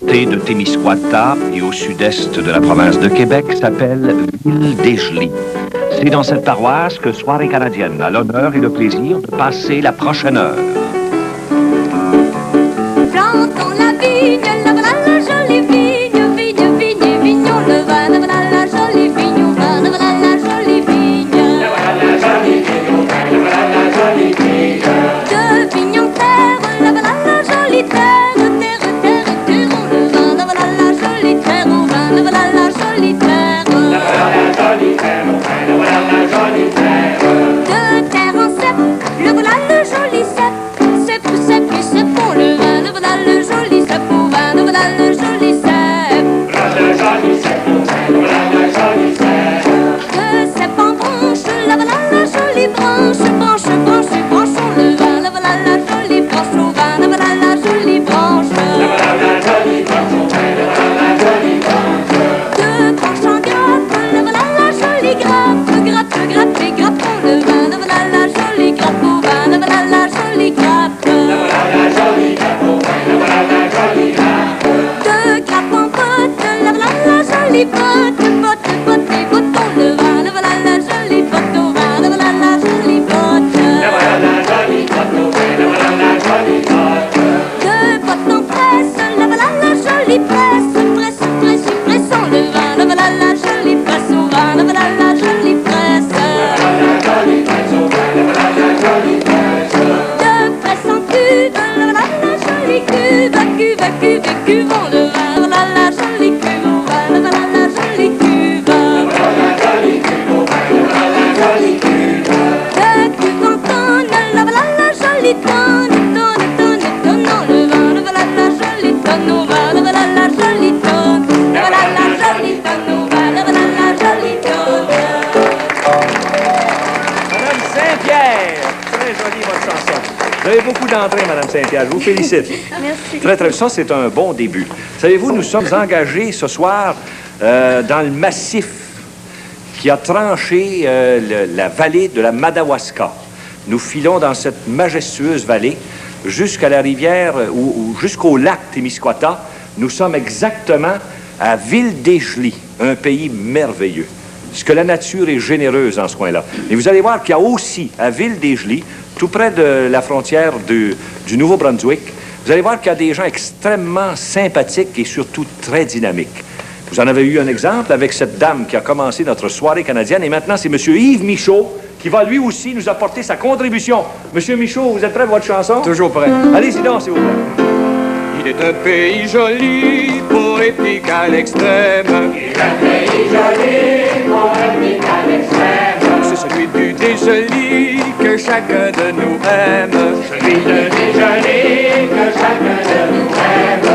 de Témiscouata et au sud-est de la province de Québec s'appelle Ville-des-Gelées. C'est dans cette paroisse que Soirée canadienne a l'honneur et le plaisir de passer la prochaine heure. Plantons la vigne, la voilà la jolie vigne, vigne, vigne, vignon, le vin, la voilà la jolie vigne, au vin, la voilà la jolie vigne. La voilà la jolie vigne, au vin, la voilà la jolie vigne. De vigne en terre, la voilà la jolie terre, terre, terre, terre, le vin, la voilà la jolie terre, au vin, la voilà la jolie terre. La voilà la jolie terre, au vin, la voilà la jolie terre. De terre en cep, le voilà le joli cep, cep, cep, cep, on le vin, le voilà le joli cep, au vin, le voilà le joli cep. Voilà le joli cep, au vin, le voilà le joli cep. De cep en branche, la voilà la jolie branche, branche, branche, branchons le vin, la voilà la jolie branche, au vin, la voilà la jolie branche. La voilà la jolie branche, au vin, la voilà la jolie branche. De branche en grappe, la voilà la jolie grappe, grappe, grappe, et grappons le vin, la voilà la jolie grappe, au vin, la voilà la jolie grappe. La voilà la jolie grappe, au vin, la voilà la jolie grappe. De grappe en botte, la voilà la jolie botte, botte, botte, et bottons le vin, la voilà la jolie botte, au vin, la voilà la jolie botte. La voilà la jolie botte, au vin, la voilà la jolie botte. De botte en presse, la voilà la jolie presse, presse, presse, pressons le vin, la voilà la jolie presse, au vin, la voilà la jolie presse. La voilà la jolie presse, au vin, la voilà la jolie presse. De presse en cuve, la voilà la jolie cuve, cuve, cuve, cuvons le vin, la voilà la jolie cuve, au vin, la voilà la jolie cuve. La voilà la jolie cuve, au vin, la voilà la jolie cuve. De cuve en tonne, la voilà la jolie tonne, tonne, tonne, tonnons le vin, la voilà la jolie tonne, au vin, la voilà la jolie tonne. La voilà la jolie tonne, au vin, la voilà la jolie tonne. Madame Saint-Pierre, très jolie votre chanson. Vous avez beaucoup d'entrée, Madame Saint-Pierre. Je vous félicite. Merci. Très, très. Ça, c'est un bon début. Savez-vous, nous sommes engagés ce soir dans le massif qui a tranché la vallée de la Madawaska. Nous filons dans cette majestueuse vallée jusqu'à la rivière ou jusqu'au lac Témiscouata. Nous sommes exactement à Ville-des-Gelées, un pays merveilleux. Parce que la nature est généreuse dans ce coin-là. Et vous allez voir qu'il y a aussi, à Ville-des-Gelées, tout près de la frontière du Nouveau-Brunswick, vous allez voir qu'il y a des gens extrêmement sympathiques et surtout très dynamiques. Vous en avez eu un exemple avec cette dame qui a commencé notre soirée canadienne. Et maintenant, c'est M. Yves Michaud qui va lui aussi nous apporter sa contribution. M. Michaud, vous êtes prêt pour votre chanson? Toujours prêt. Allez-y donc, s'il vous plaît. Il est un pays joli, poétique à l'extrême. Il est un pays joli, poétique à l'extrême. C'est celui du Dégelées que chacun de nous aime. Celui de Dégelées que chacun de nous aime.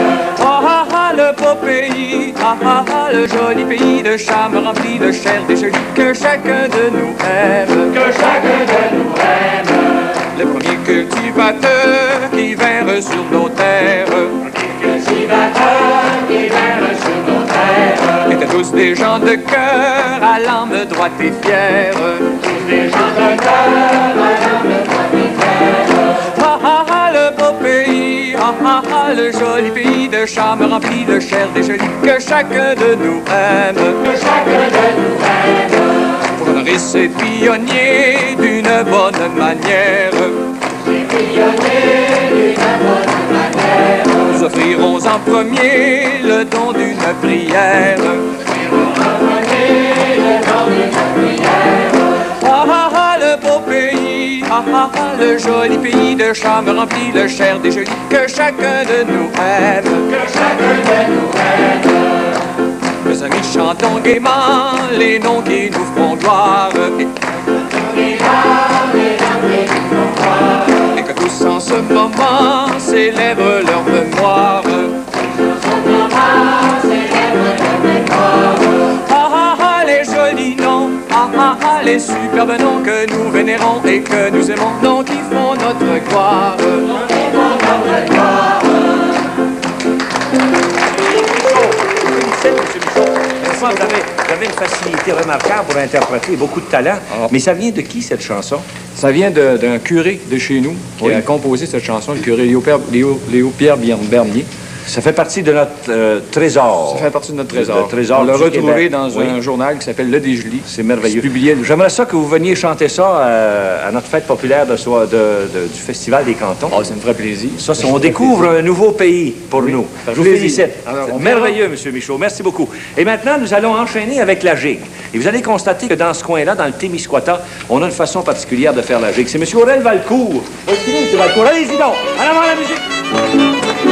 Ah ah ah, le beau pays, ah ah ah, le joli pays de charme rempli de chair dégelée que chacun de nous aime. Que chacun de nous aime. Les premiers cultivateurs qui vinrent sur nos terres Cultivateurs qui vinrent sur nos terres. étaient tous des gens de cœur à l'âme droite et fière. Tous des gens de cœur, à l'âme droite et fière. Ah ah ah, le beau pays, ah ah ah, le joli pays de charme rempli de chair dégelée que chacun de nous aime. Que chacun de nous aime. Pour honorer ces pionniers d'une bonne manière, Ces pionniers d'une bonne manière. nous offrirons en premier le don d'une prière. Ah ah ah, le beau pays, ah ah ah, le joli pays de charme rempli de chair dégelée que chacun de nous aime. Que chacun de nous aime. Mes amis, chantons gaiement les noms qui nous feront gloire. Et que tous en ce moment célèbrent leur mémoire. Ah ah ah, les jolis noms, ah ah ah, les superbes noms que nous vénérons et que nous aimons, noms qui font notre gloire. Vous avez une facilité remarquable pour interpréter, beaucoup de talent. Mais ça vient de qui, cette chanson? Ça vient d'un curé de chez nous qui a composé cette chanson, le curé Léo Pierre Bernier. Ça fait partie de notre trésor. Ça fait partie de notre trésor. Le trésor On l'a du retrouvé Québec. dans Oui. un journal qui s'appelle Le Desjoli. C'est merveilleux. Publié. J'aimerais ça que vous veniez chanter ça à notre fête populaire du Festival des Cantons. Oh, ça me ferait plaisir. Ça, on découvre un nouveau pays pour nous. par Je vous plaisir. félicite. Alors, C'est on merveilleux, M. Michaud. Merci beaucoup. Et maintenant, nous allons enchaîner avec la gigue. Et vous allez constater que dans ce coin-là, dans le Témiscouata, on a une façon particulière de faire la gigue. C'est M. Aurel Valcourt. Où est-ce qu'il est, M. Valcourt? Allez-y donc. En avant la musique.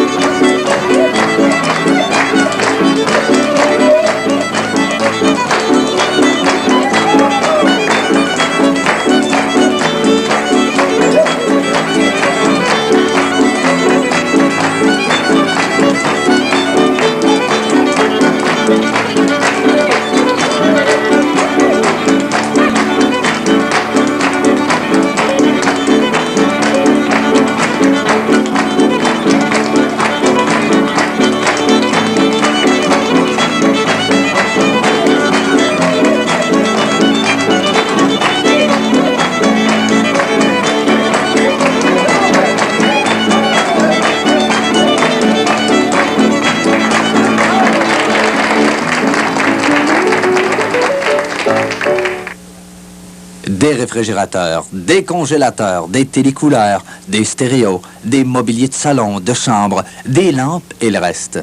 Des réfrigérateurs, des congélateurs, des télécouleurs, des stéréos, des mobiliers de salon, de chambre, des lampes et le reste.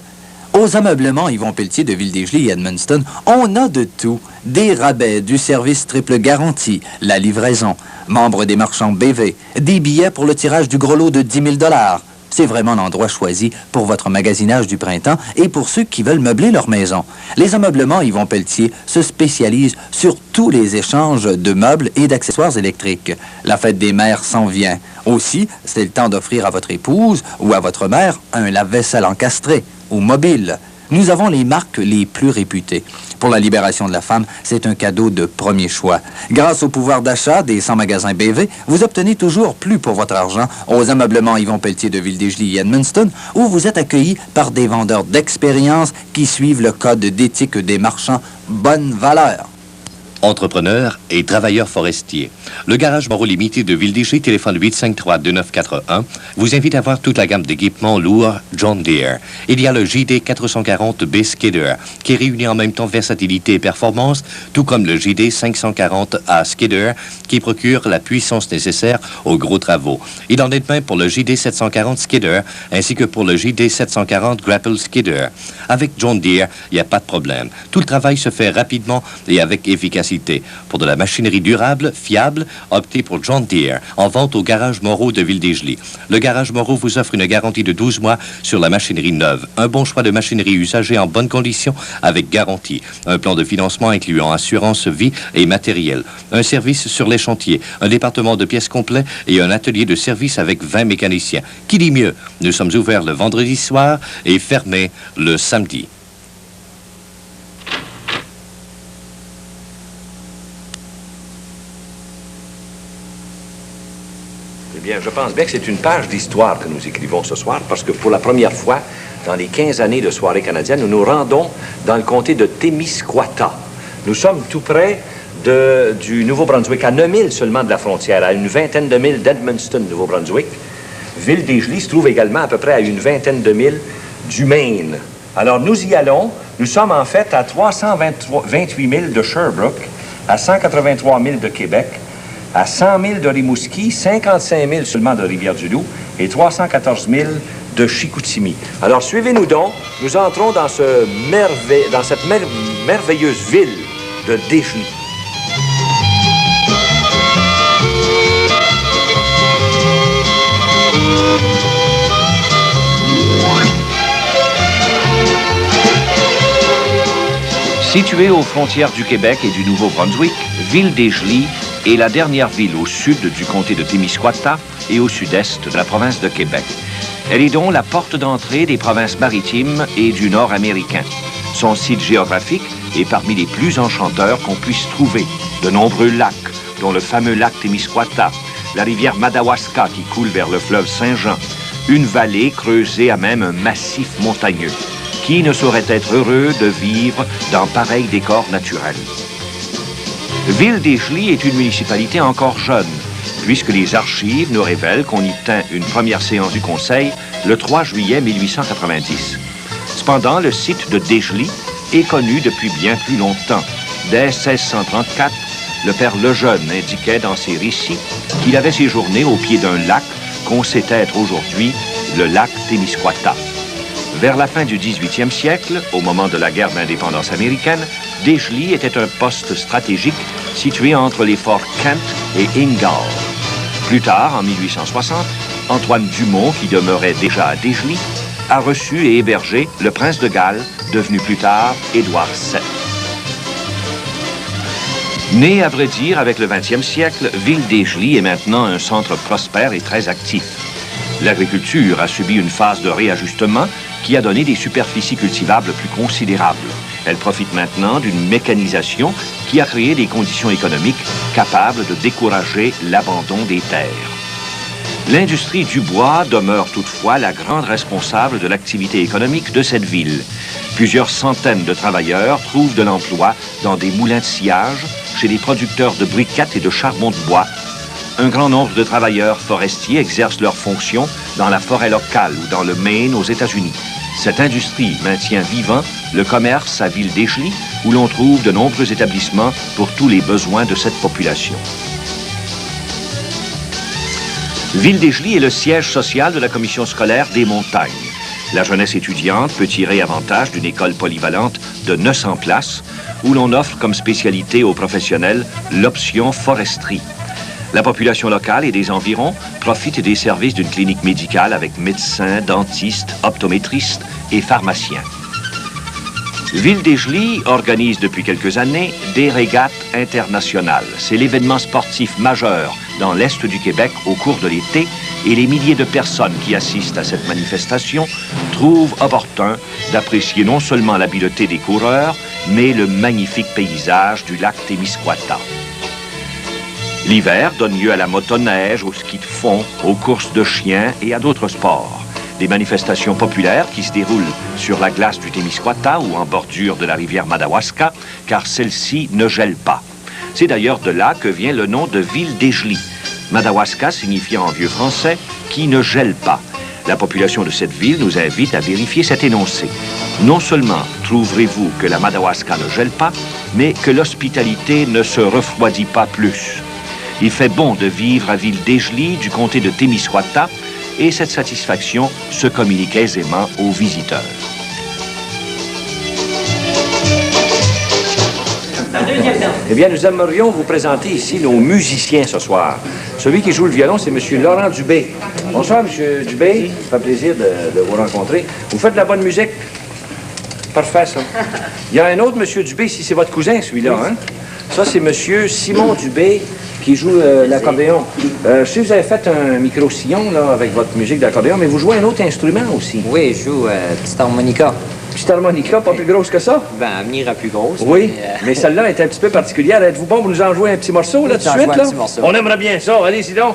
Aux ameublements Yvon Pelletier de Ville-des-Gelées et Edmundston, on a de tout. Des rabais, du service triple garantie, la livraison, membres des marchands BV, des billets pour le tirage du gros lot de 10 000 $. C'est vraiment l'endroit choisi pour votre magasinage du printemps et pour ceux qui veulent meubler leur maison. Les ameublements Yvon Pelletier se spécialisent sur tous les échanges de meubles et d'accessoires électriques. La fête des mères s'en vient. Aussi, c'est le temps d'offrir à votre épouse ou à votre mère un lave-vaisselle encastré ou mobile. Nous avons les marques les plus réputées. Pour la libération de la femme, c'est un cadeau de premier choix. Grâce au pouvoir d'achat des 100 magasins BV, vous obtenez toujours plus pour votre argent aux ameublements Yvon Pelletier de Ville-des-Gelées et Edmundston, où vous êtes accueillis par des vendeurs d'expérience qui suivent le code d'éthique des marchands Bonne Valeur. Entrepreneurs et travailleurs forestiers. Le garage Moreau Limité de Ville-des-Gelées, téléphone 853-2941, vous invite à voir toute la gamme d'équipements lourds John Deere. Il y a le JD 440B Skidder, qui réunit en même temps versatilité et performance, tout comme le JD 540A Skidder, qui procure la puissance nécessaire aux gros travaux. Il en est de même pour le JD 740 Skidder, ainsi que pour le JD 740 Grapple Skidder. Avec John Deere, il n'y a pas de problème. Tout le travail se fait rapidement et avec efficacité. Pour de la machinerie durable, fiable, optez pour John Deere, en vente au garage Moreau de Ville-des-Gelées. Le garage Moreau vous offre une garantie de 12 mois sur la machinerie neuve. Un bon choix de machinerie usagée en bonne condition avec garantie. Un plan de financement incluant assurance vie et matériel. Un service sur les chantiers. Un département de pièces complet et un atelier de service avec 20 mécaniciens. Qui dit mieux? Nous sommes ouverts le vendredi soir et fermés le samedi. Eh bien, je pense bien que c'est une page d'histoire que nous écrivons ce soir, parce que pour la première fois, dans les 15 années de soirée canadienne, nous nous rendons dans le comté de Témiscouata. Nous sommes tout près du Nouveau-Brunswick, à 9 000 seulement de la frontière, à une vingtaine de milles d'Edmundston, Nouveau-Brunswick. Ville-des-Gelées se trouve également à peu près à une vingtaine de milles du Maine. Alors, nous y allons. Nous sommes en fait à 328 000 de Sherbrooke, à 183 000 de Québec, à 100 000 de Rimouski, 55 000 seulement de Rivière-du-Loup et 314 000 de Chicoutimi. Alors, suivez-nous donc. Nous entrons dans, dans cette merveilleuse ville de Desjolies. Située aux frontières du Québec et du Nouveau-Brunswick, Ville-des-Gelées est la dernière ville au sud du comté de Témiscouata et au sud-est de la province de Québec. Elle est donc la porte d'entrée des provinces maritimes et du Nord américain. Son site géographique est parmi les plus enchanteurs qu'on puisse trouver. De nombreux lacs, dont le fameux lac Témiscouata, la rivière Madawaska qui coule vers le fleuve Saint-Jean, une vallée creusée à même un massif montagneux. Qui ne saurait être heureux de vivre dans pareil décor naturel? Ville-des-Gelées est une municipalité encore jeune, puisque les archives nous révèlent qu'on y tint une première séance du Conseil le 3 juillet 1890. Cependant, le site de Desjely est connu depuis bien plus longtemps. Dès 1634, le père Lejeune indiquait dans ses récits qu'il avait séjourné au pied d'un lac qu'on sait être aujourd'hui le lac Témiscouata. Vers la fin du 18e siècle, au moment de la guerre d'indépendance américaine, Desjely était un poste stratégique situé entre les forts Kent et Ingalls. Plus tard, en 1860, Antoine Dumont, qui demeurait déjà à Desjely, a reçu et hébergé le prince de Galles, devenu plus tard Édouard VII. Né, à vrai dire, avec le 20e siècle, Ville-Desjely est maintenant un centre prospère et très actif. L'agriculture a subi une phase de réajustement qui a donné des superficies cultivables plus considérables. Elle profite maintenant d'une mécanisation qui a créé des conditions économiques capables de décourager l'abandon des terres. L'industrie du bois demeure toutefois la grande responsable de l'activité économique de cette ville. Plusieurs centaines de travailleurs trouvent de l'emploi dans des moulins de sciage, chez des producteurs de briquettes et de charbon de bois. Un grand nombre de travailleurs forestiers exercent leurs fonctions dans la forêt locale ou dans le Maine aux États-Unis. Cette industrie maintient vivant le commerce à Ville-Desjely, où l'on trouve de nombreux établissements pour tous les besoins de cette population. Ville-Desjely est le siège social de la commission scolaire des montagnes. La jeunesse étudiante peut tirer avantage d'une école polyvalente de 900 places, où l'on offre comme spécialité aux professionnels l'option foresterie. La population locale et des environs profite des services d'une clinique médicale avec médecins, dentistes, optométristes et pharmaciens. Ville-Desjely organise depuis quelques années des régates internationales. C'est l'événement sportif majeur dans l'Est du Québec au cours de l'été et les milliers de personnes qui assistent à cette manifestation trouvent opportun d'apprécier non seulement l'habileté des coureurs, mais le magnifique paysage du lac Témiscouata. L'hiver donne lieu à la motoneige, au ski de fond, aux courses de chiens et à d'autres sports. Des manifestations populaires qui se déroulent sur la glace du Témiscouata ou en bordure de la rivière Madawaska, car celle-ci ne gèle pas. C'est d'ailleurs de là que vient le nom de Ville-Desjely. Madawaska signifiant en vieux français « qui ne gèle pas ». La population de cette ville nous invite à vérifier cet énoncé. Non seulement trouverez-vous que la Madawaska ne gèle pas, mais que l'hospitalité ne se refroidit pas plus. Il fait bon de vivre à Ville-Desjely du comté de Témiscouata et cette satisfaction se communique aisément aux visiteurs. Eh bien, nous aimerions vous présenter ici nos musiciens ce soir. Celui qui joue le violon, c'est M. Laurent Dubé. Bonsoir, M. Dubé. Ça fait plaisir de vous rencontrer. Vous faites de la bonne musique? Parfait, ça. Il y a un autre M. Dubé, si c'est votre cousin, celui-là, hein? Ça, c'est M. Simon Dubé qui joue l'accordéon. Je sais que vous avez fait un micro-sillon là, avec votre musique d'accordéon, mais vous jouez un autre instrument aussi. Oui, je joue petite harmonica. Petite harmonica, pas plus grosse que ça? Ben, à venir à plus grosse. Oui, mais celle-là est un petit peu particulière. Êtes-vous bon pour nous en jouer un petit morceau, là, tout de suite, là? On aimerait bien ça. Allez-y donc.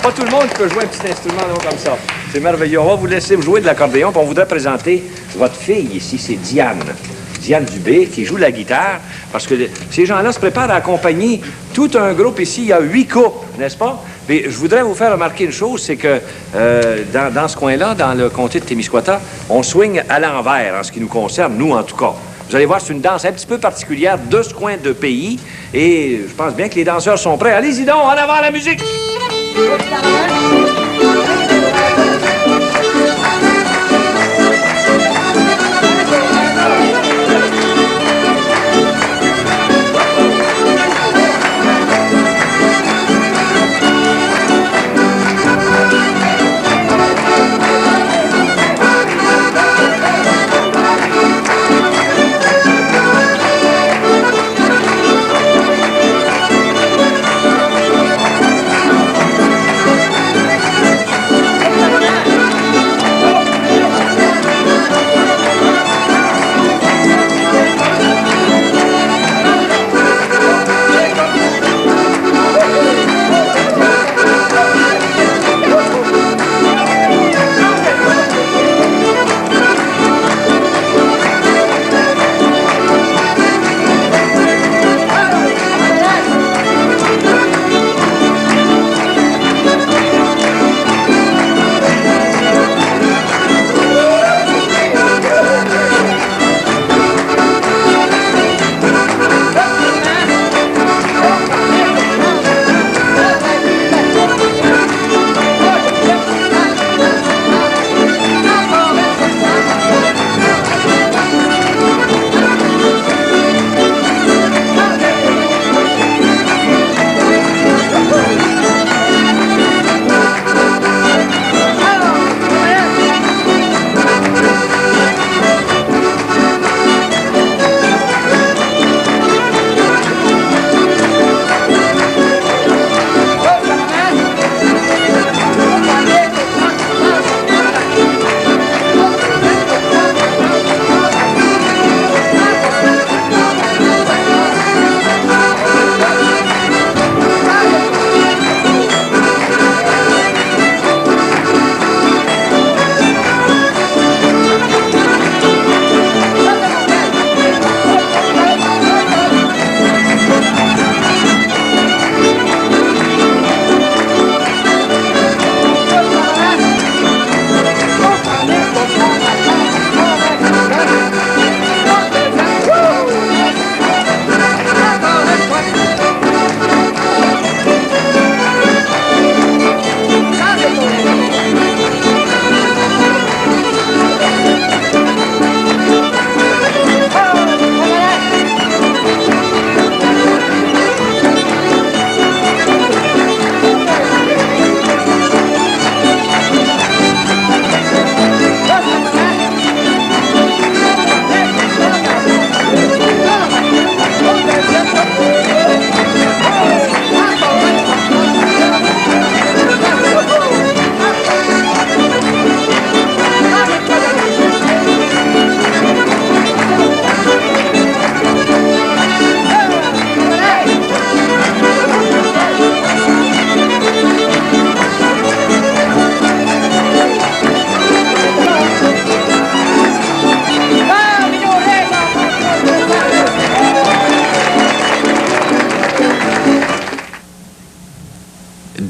Pas tout le monde peut jouer un petit instrument là, comme ça. C'est merveilleux. On va vous laisser jouer de l'accordéon, puis on voudrait présenter votre fille ici, c'est Diane. Diane Dubé, qui joue de la guitare, parce que ces gens-là se préparent à accompagner tout un groupe ici. Il y a 8 couples, n'est-ce pas? Mais je voudrais vous faire remarquer une chose, c'est que dans ce coin-là, dans le comté de Témiscouata, on swing à l'envers, en ce qui nous concerne, nous en tout cas. Vous allez voir, c'est une danse un petit peu particulière de ce coin de pays, et je pense bien que les danseurs sont prêts. Allez-y donc, en avant la musique!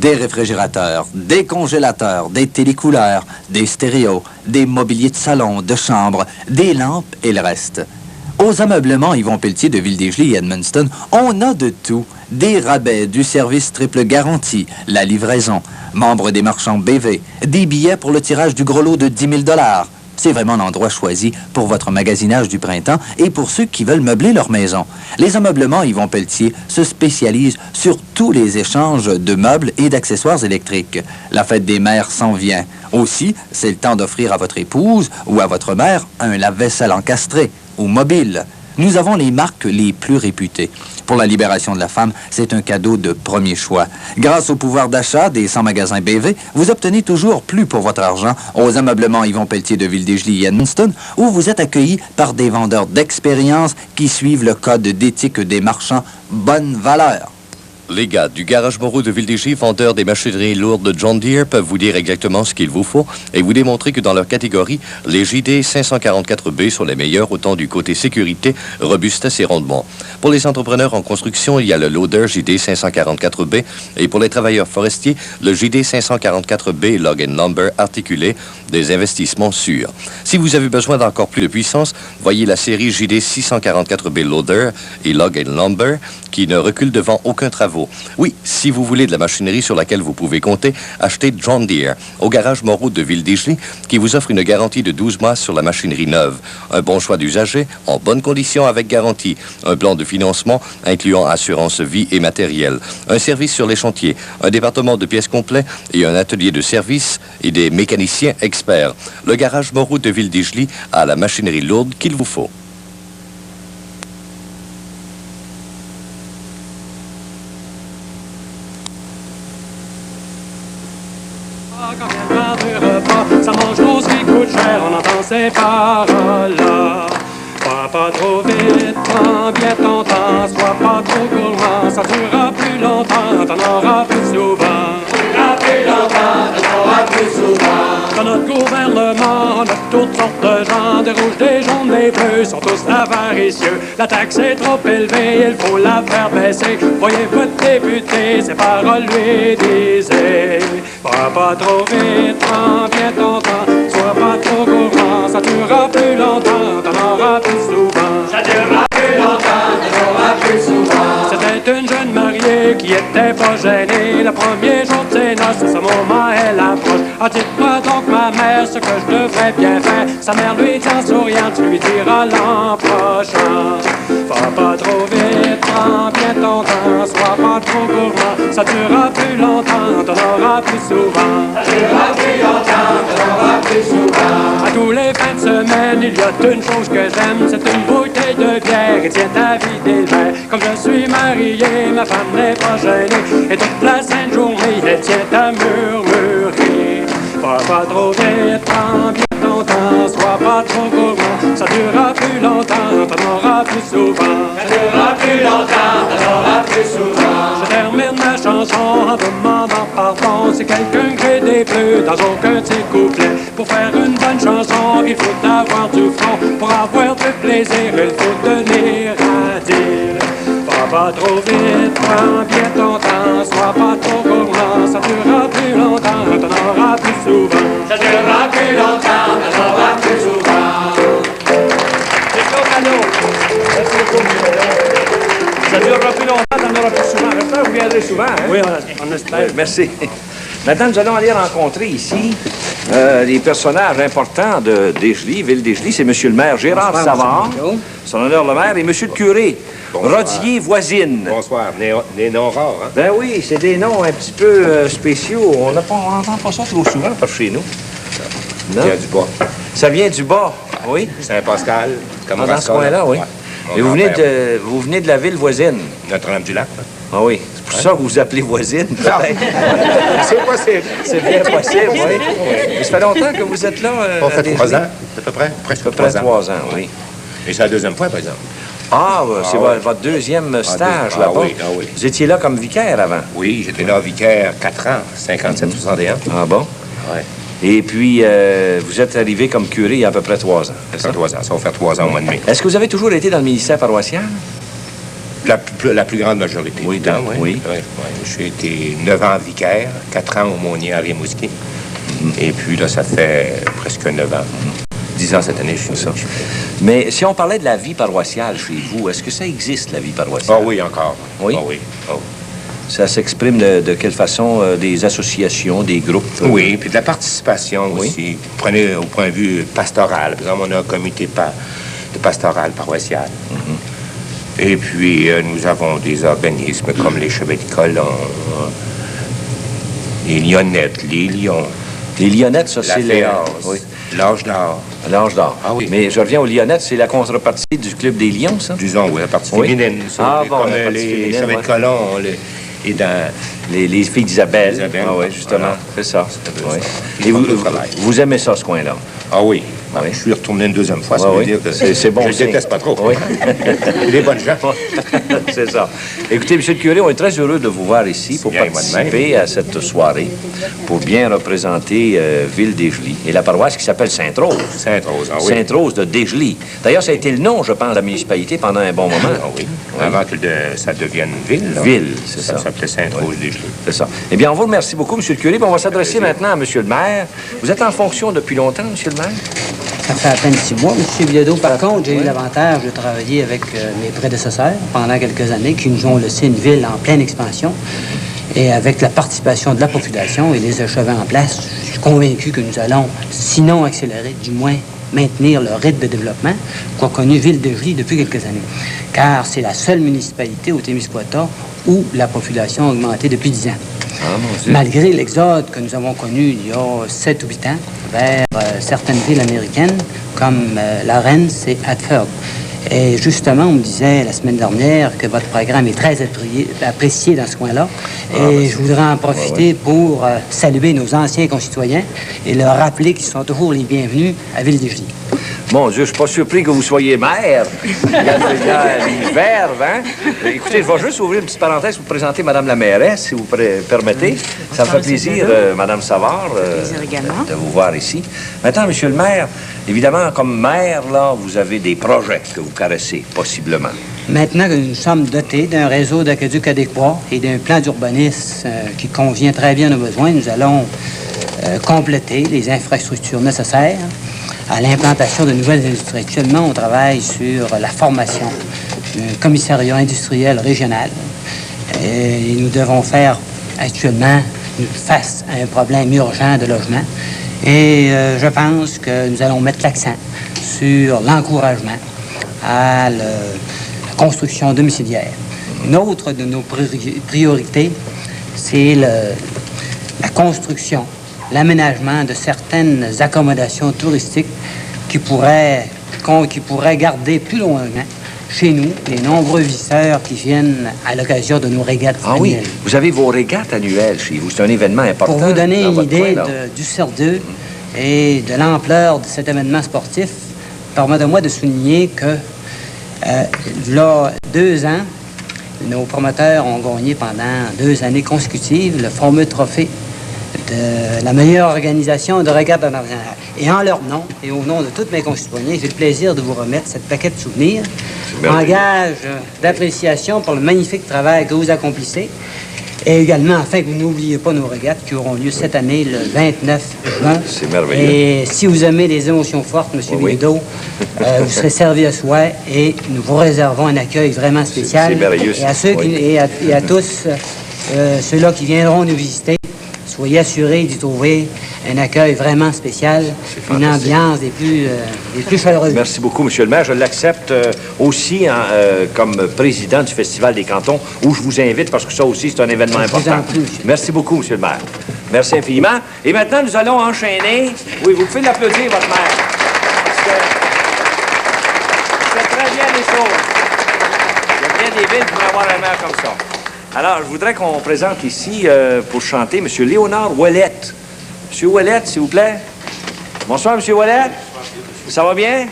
Des réfrigérateurs, des congélateurs, des télécouleurs, des stéréos, des mobiliers de salon, de chambre, des lampes et le reste. Aux ameublements Yvon Pelletier de Ville-des-Gelées et Edmundston, on a de tout. Des rabais, du service triple garantie, la livraison, membres des marchands BV, des billets pour le tirage du gros lot de 10 000 $. C'est vraiment l'endroit choisi pour votre magasinage du printemps et pour ceux qui veulent meubler leur maison. Les ameublements Yvon Pelletier se spécialisent sur tous les échanges de meubles et d'accessoires électriques. La fête des mères s'en vient. Aussi, c'est le temps d'offrir à votre épouse ou à votre mère un lave-vaisselle encastré ou mobile. Nous avons les marques les plus réputées. Pour la libération de la femme, c'est un cadeau de premier choix. Grâce au pouvoir d'achat des 100 magasins BV, vous obtenez toujours plus pour votre argent aux ameublements Yvon Pelletier de Ville-des-Gelées et Edmundston, où vous êtes accueillis par des vendeurs d'expérience qui suivent le code d'éthique des marchands bonne valeur. Les gars du Garage Moreau de Ville-des-Gelées, vendeurs des machineries lourdes John Deere, peuvent vous dire exactement ce qu'il vous faut et vous démontrer que dans leur catégorie, les JD 544B sont les meilleurs autant du côté sécurité, robustesse et rendement. Pour les entrepreneurs en construction, il y a le loader JD 544B et pour les travailleurs forestiers, le JD 544B Log and Lumber articulé, des investissements sûrs. Si vous avez besoin d'encore plus de puissance, voyez la série JD 644B Loader et Log and Lumber qui ne recule devant aucun travaux. Oui, si vous voulez de la machinerie sur laquelle vous pouvez compter, achetez John Deere au Garage Moreau de Ville-des-Gelées qui vous offre une garantie de 12 mois sur la machinerie neuve. Un bon choix d'usager, en bonne condition avec garantie. Un plan de financement incluant assurance vie et matériel. Un service sur les chantiers, un département de pièces complet et un atelier de service et des mécaniciens experts. Le Garage Moreau de Ville-des-Gelées a la machinerie lourde qu'il vous faut. Quand vient l'heure du repas, ça mange gros, qui coûte cher, on entend ces paroles-là. Pas trop vite, prends bien ton temps, sois pas trop gourmand, ça durera plus longtemps, t'en auras plus souvent. Durera plus longtemps, t'en auras plus souvent. Dans notre gouvernement, on a toutes sortes de gens, des rouges, des jaunes, des bleus, sont tous avaricieux. La taxe est trop élevée, il faut la faire baisser. Voyez votre député, ses paroles lui disaient. Pas trop vite, prends bien ton temps, sois pas trop gourmand, ça durera plus longtemps, t'en auras plus souvent. Ça durera plus longtemps, t'en auras plus souvent. C'était une jeune mariée qui était pas gênée. Le premier jour de ses noces, ce moment elle approche. Ah, dites-moi donc ma mère ce que je devrais bien faire. Sa mère lui dit en souriant, tu lui diras l'an prochain. Pas trop vite, prends bien ton temps, sois pas trop gourmand, ça durera plus longtemps, t'en auras plus souvent. Ça durera plus longtemps, t'en auras plus souvent. À tous les fins de semaine, il y a une chose que j'aime, c'est une bouteille de bière et tiens ta vie des verres. Comme je suis marié, ma femme n'est pas gênée, et toute la sainte journée, elle tient à murmurer. Pas trop vite, prends bien ton temps, sois pas trop gourmand, ça durera plus longtemps, t'en auras plus souvent. Ça durera plus longtemps, t'en auras plus souvent. Je termine ma chanson en demandant pardon si quelqu'un crée des bleus dans aucun de ses couplets. Pour faire une bonne chanson, il faut avoir du front. Pour avoir du plaisir, il faut tenir à dire. Pas trop vite, prends bien ton temps, sois pas trop gourmand, ça durera plus longtemps, t'en auras plus souvent. Ça durera plus longtemps, t'en auras plus souvent. Ça durera plus longtemps, t'en auras plus souvent. J'espère que vous viendrez souvent, hein? Oui, on espère. Oui, merci. Maintenant, nous allons aller rencontrer ici les personnages importants de Desgelées, Ville-des-Gelées. C'est M. le maire Gérard Savard, son honneur le maire, et M. le curé Rodier Voisine. Bonsoir. Des noms rares, hein? Ben oui, c'est des noms un petit peu spéciaux. On n'entend pas ça trop souvent par chez nous. Il y a du bois. Ça vient du bas, oui? Saint-Pascal, comme Dans ce coin-là, oui. Ouais. Et vous venez de la ville voisine. Notre-Dame-du-Lac. Ah oui. C'est pour ça que vous vous appelez voisine. C'est possible. C'est bien possible, oui. Mais ça fait longtemps que vous êtes là. On fait à 3 ans, à peu près. Presque À peu près 3 ans. 3 ans, oui. Et c'est la deuxième fois, par exemple. Ah, c'est oui. votre deuxième stage Ah là-bas. oui, ah oui. Vous étiez là comme vicaire avant. Oui, j'étais là vicaire 4 ans, 57-61. Ah bon? Ouais. Et puis, vous êtes arrivé comme curé il y a à peu près 3 ans. Ça fait 3 ans. Ça va faire 3 ans au mois de mai. Est-ce que vous avez toujours été dans le ministère paroissial? La plus grande majorité. Oui, du temps, oui. J'ai été 9 ans vicaire, 4 ans aumônier à Rimouski. Et puis là, ça fait presque 9 ans. 10 ans cette année, je suis ça. Mais si on parlait de la vie paroissiale chez vous, est-ce que ça existe, la vie paroissiale? Ah oui, encore. Oui? Ah oui. Ah oui. Ça s'exprime de quelle façon? Des associations, des groupes? Oui, puis de la participation aussi. Prenez au point de vue pastoral. Par exemple, on a un comité de pastoral paroissial. Et puis, nous avons des organismes comme les Chevaliers colons, les Lionnettes, les Lions. Les Lionnettes, ça, c'est oui. L'âge d'or. L'âge d'or. Ah oui. Mais je reviens aux Lionnettes, c'est la contrepartie du Club des Lions, ça? Disons, oui, la partie Oui. féminine. Ça, Bon, comme la partie les féminine, Chevaliers ouais. colons, et dans... Les filles d'Isabelle. Isabelle. Ah oui, justement. Voilà. C'est ça. C'est Oui. ça. Et Ils font le travail. vous aimez ça, ce coin-là? Ah oui. Ah oui. Je suis retourné une deuxième fois, ça Ah veut oui. dire que C'est bon je ne signe. déteste pas trop. Oui. Les bonnes gens. C'est ça. Écoutez, M. le curé, on est très heureux de vous voir ici pour bien, participer à cette soirée, pour bien représenter Ville-Desjely et la paroisse qui s'appelle Sainte-Rose. Sainte-Rose, ah oui. Sainte-Rose de Desjely. D'ailleurs, ça a été le nom, je pense, de la municipalité pendant un bon moment. Ah oui. Avant que ça devienne ville. Là. Ville, c'est ça. Ça s'appelait Sainte-Rose des Gelées. C'est ça. Eh bien, on vous remercie beaucoup, M. le curé. Puis on va s'adresser maintenant à M. le maire. Vous êtes en fonction depuis longtemps, M. le maire? Ça fait à peine 6 mois. M. Bilodeau, par contre, j'ai eu l'avantage de travailler avec mes prédécesseurs pendant quelques années qui nous ont laissé une ville en pleine expansion. Et avec la participation de la population et les échevins en place, je suis convaincu que nous allons, sinon accélérer, du moins maintenir le rythme de développement qu'a connu Ville-Desjely depuis quelques années. Car c'est la seule municipalité au Témiscouata où la population a augmenté depuis 10 ans. Ah, mon Dieu. Malgré l'exode que nous avons connu il y a 7 ou 8 ans vers certaines villes américaines, comme la Lawrence et Hartford. Et justement, on me disait la semaine dernière que votre programme est très apprécié dans ce coin-là. Et je voudrais en profiter pour saluer nos anciens concitoyens et leur rappeler qu'ils sont toujours les bienvenus à Ville-Desjely. Mon Dieu, je suis pas surpris que vous soyez maire. Il y a une verve, hein? Écoutez, je vais juste ouvrir une petite parenthèse pour vous présenter Mme la mairesse, si vous permettez. Ça me fait plaisir, Mme Savard, de vous voir ici. Maintenant, Monsieur le maire, évidemment, comme maire, là, vous avez des projets que vous caressez, possiblement. Maintenant que nous sommes dotés d'un réseau d'aqueducs adéquat et d'un plan d'urbanisme qui convient très bien à nos besoins, nous allons compléter les infrastructures nécessaires à l'implantation de nouvelles industries. Actuellement, on travaille sur la formation d'un commissariat industriel régional. Et nous devons faire actuellement face à un problème urgent de logement. Et je pense que nous allons mettre l'accent sur l'encouragement à la construction domiciliaire. Une autre de nos priorités, c'est la construction, l'aménagement de certaines accommodations touristiques qui pourraient garder plus longtemps chez nous les nombreux visiteurs qui viennent à l'occasion de nos régates annuelles. Oui, vous avez vos régates annuelles chez vous. C'est un événement important. Pour vous donner dans une votre idée coin, là. du sérieux et de l'ampleur de cet événement sportif, permettez-moi de souligner que là, 2 ans, nos promoteurs ont gagné pendant 2 années consécutives le fameux trophée de la meilleure organisation de régates internationale. Et en leur nom et au nom de tous mes concitoyens, j'ai le plaisir de vous remettre cette paquette de souvenirs en gage d'appréciation pour le magnifique travail que vous accomplissez. Et également, afin que vous n'oubliez pas nos régates qui auront lieu cette année, le 29 juin. C'est merveilleux. Et si vous aimez les émotions fortes, M. Bilodeau, vous serez servi à souhait et nous vous réservons un accueil vraiment spécial. C'est merveilleux, Et à ceux oui. et à tous ceux-là qui viendront nous visiter, soyez assurés d'y trouver un accueil vraiment spécial, une ambiance des plus chaleureuses. Merci beaucoup, Monsieur le maire. Je l'accepte aussi comme président du Festival des cantons, où je vous invite parce que ça aussi, c'est un événement Je vous important. en prie, monsieur. Merci beaucoup, Monsieur le maire. Merci infiniment. Et maintenant, nous allons enchaîner. Oui, vous pouvez l'applaudir, votre maire. Parce que c'est très bien les choses. Il y a bien des villes qui pourraient avoir un maire comme ça. Alors, je voudrais qu'on présente ici, pour chanter, M. Léonard Ouellette. M. Ouellette, s'il vous plaît. Bonsoir, M. Ouellette. Ça va bien?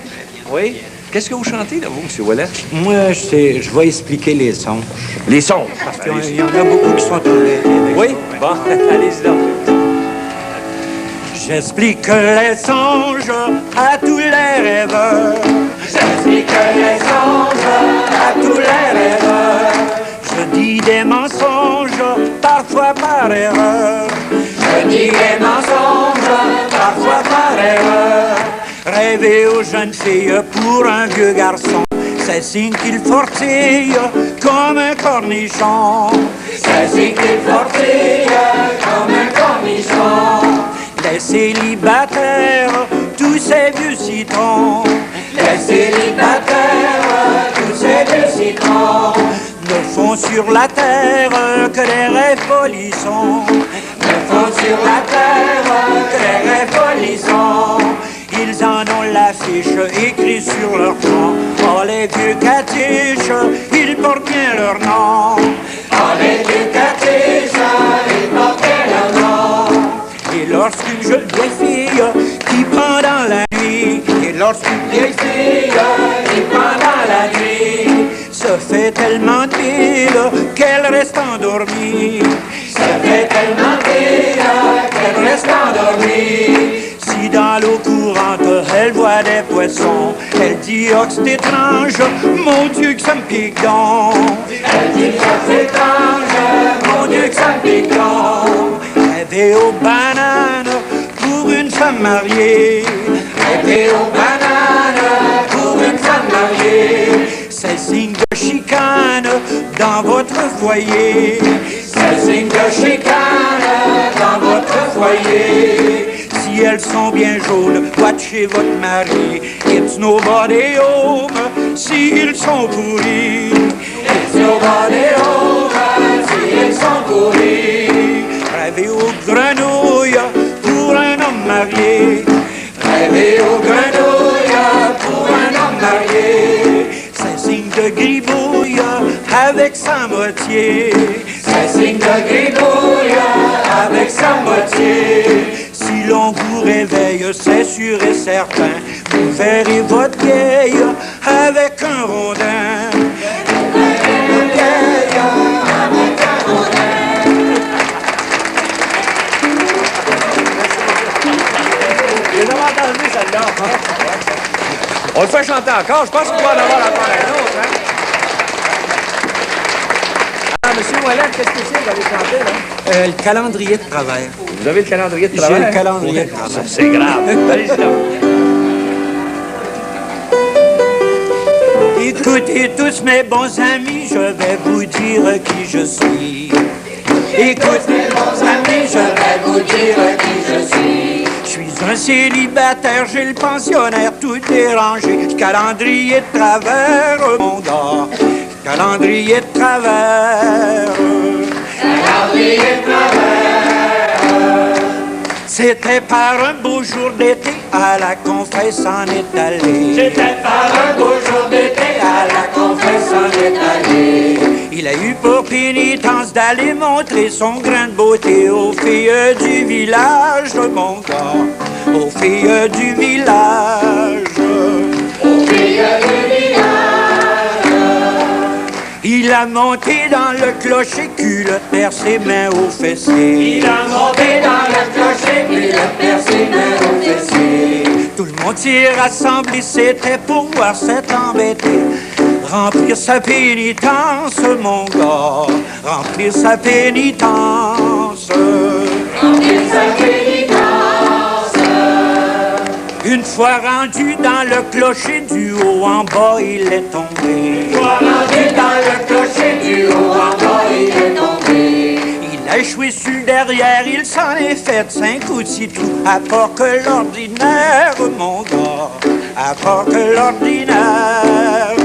Oui. Qu'est-ce que vous chantez, là, vous, M. Ouellette? Moi, je vais expliquer les sons. Les sons. Parce qu'il y en a beaucoup qui sont tolérés. Oui? Bon, allez-y donc. J'explique les songes à tous les rêveurs. J'explique les songes à tous les rêveurs. des mensonges, parfois par erreur. Je dis des mensonges, parfois par erreur. Rêver aux jeunes filles pour un vieux garçon, c'est signe qu'il fortille comme un cornichon. C'est signe qu'il fortille comme un cornichon. Les célibataires, tous ces vieux citrons. Les célibataires, tous ces vieux citrons, ne font sur la terre que les rêves polissons. Ne font sur la terre que les rêves polissons. Ils en ont l'affiche écrite sur leur front. Oh, les vieux catiches, ils portent bien leur nom. Oh, les vieux catiches, ils portent bien leur nom. Et lorsqu'une jeune vieille fille qui pendant la nuit, et lorsqu'une vieille fille qui pendant la nuit se fait tellement de bile qu'elle reste endormie. Se fait tellement de bile qu'elle reste endormie. Si dans l'eau courante elle voit des poissons, elle dit oh que c'est étrange, mon Dieu que ça me pique donc. Elle dit que c'est étrange, mon Dieu que ça me pique donc. Rêver aux bananes pour une femme mariée. Rêver aux bananes pour une femme mariée. C'est signe de chicane dans votre foyer. C'est signe de chicane dans votre foyer. Si elles sont bien jaunes, watchez votre mari. It's nobody home s'ils sont pourris. It's nobody home s'ils sont pourris. Rêver aux grenouilles pour un homme marié. Rêver aux grenouilles pour un homme marié. C'est signe de gribouille avec sa moitié. C'est signe de gribouille avec sa moitié. Si l'on vous réveille, c'est sûr et certain, vous verrez votre vieille avec un rondin. Vous verrez votre vieille avec un rondin. J'ai jamais entendu celle-là. On le fait chanter encore. Je pense qu'il va en avoir encore un autre. Hein? Ah, monsieur Ouellet, qu'est-ce que c'est que vous allez chanter, là? Le calendrier de travers. Vous avez le calendrier de travail? J'ai le calendrier de travers. C'est grave. Allez-y donc. Écoutez tous mes bons amis, je vais vous dire qui je suis. Écoutez mes bons amis, je vais vous dire qui je suis. Je suis un célibataire, j'ai le pensionnaire tout dérangé. Calendrier de travers, mon gars. Calendrier de travers. Calendrier de travers. C'était par un beau jour d'été, à la confesse en est allé. C'était par un beau jour d'été, à la confesse en est allé. Il a eu pour pénitence d'aller montrer son grain de beauté aux filles du village, mon gars. Aux filles du village. Aux filles du village. Il a monté dans le clocher, culotte perd ses mains aux fessiers. Il a monté dans le clocher, culotte perd ses mains aux fessiers. Tout le monde s'y est rassemblé, c'était pour voir cet embêté remplir sa pénitence, mon gars. Remplir sa pénitence. Remplir sa pénitence. Une fois rendu dans le clocher, du haut en bas, il est tombé. Une fois rendu dans le clocher, du haut en bas, il est tombé. Il a échoué sur le derrière, il s'en est fait 5 ou 6 trous. À part que l'ordinaire, mon gars. À part que l'ordinaire.